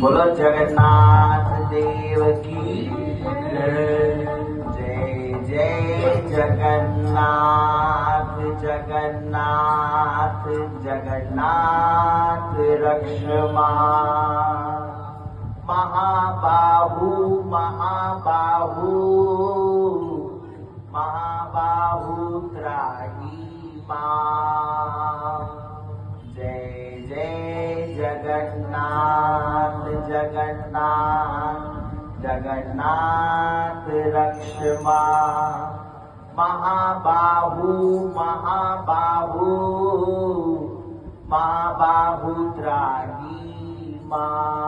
बोलो जगन्नाथ देव की जय। जय जगन्नाथ जगन्नाथ जगन्नाथ रक्षमा। महाबाहु महाबाहु महाबाहु त्राही मां। जय जय जगन्नाथ जगन्नाथ जगन्नाथ रक्षमा। महाबाहु महाबाहु महाबाहु त्राही मां।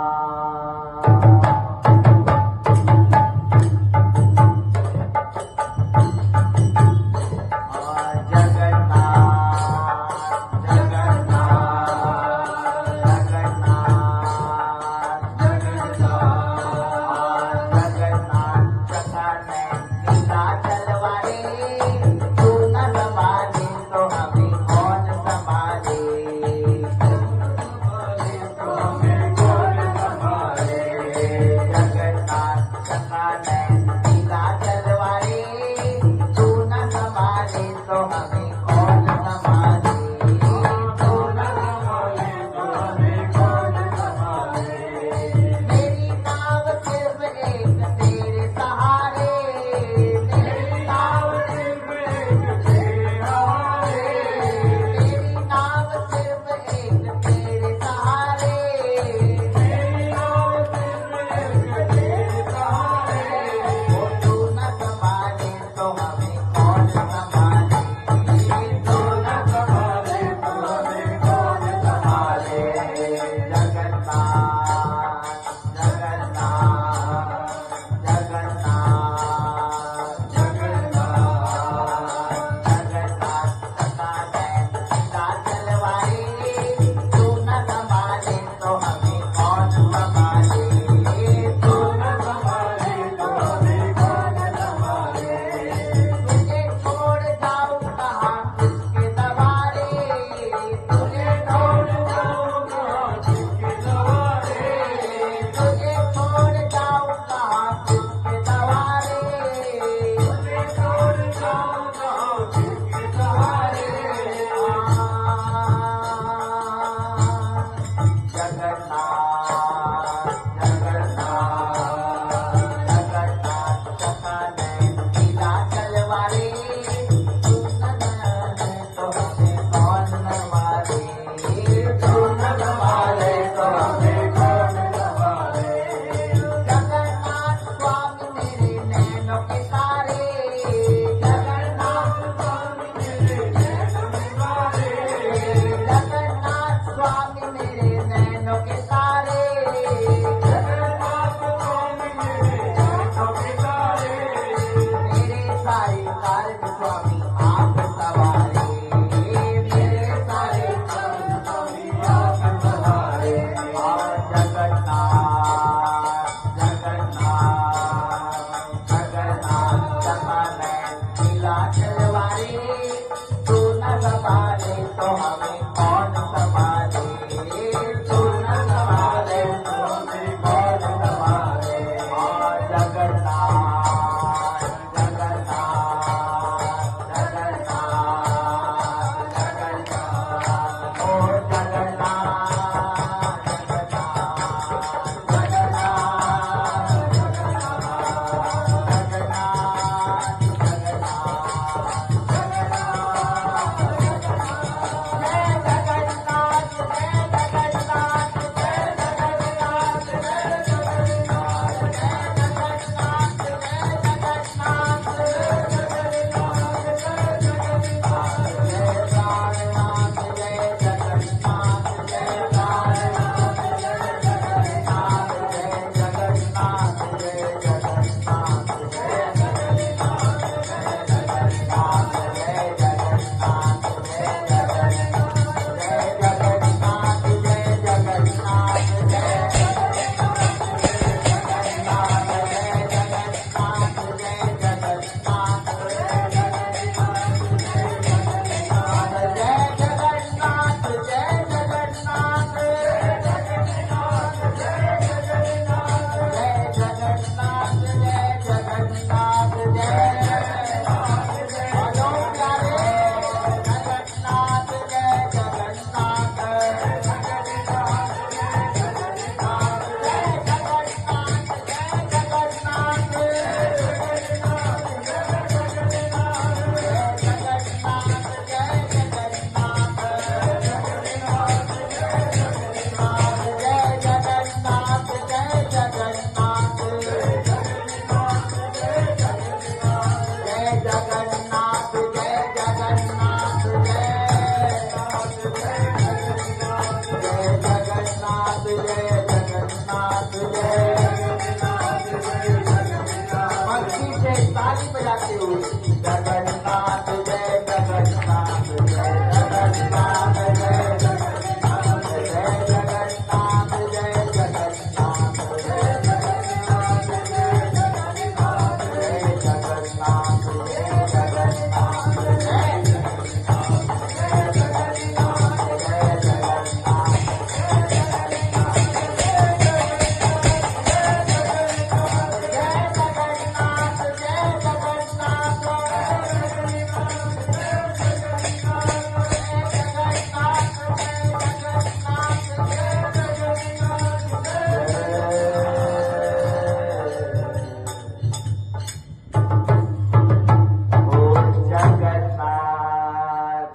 जय जगन्नाथ जय मस्ती से ताली बजाते हुए जगन्नाथ जय जगन्नाथ जय जगन्नाथ जय जगन्नाथ जय जगन्नाथ जय जगन्नाथ जय जगन्नाथ जय जगन्नाथ जय जगन्नाथ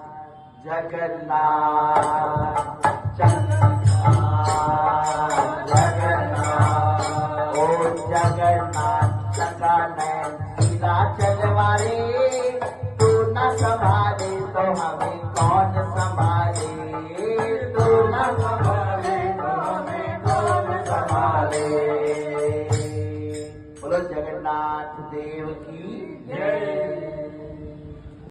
जगन्नाथ जगन्नाथ ओ जगन्नाथ चंगा नैन सीधा चलवारे तू न संभाले तो हमें कौन संभाले तू न संभाले तो हमें कौन संभाले बोलो जगन्नाथ देव की जय।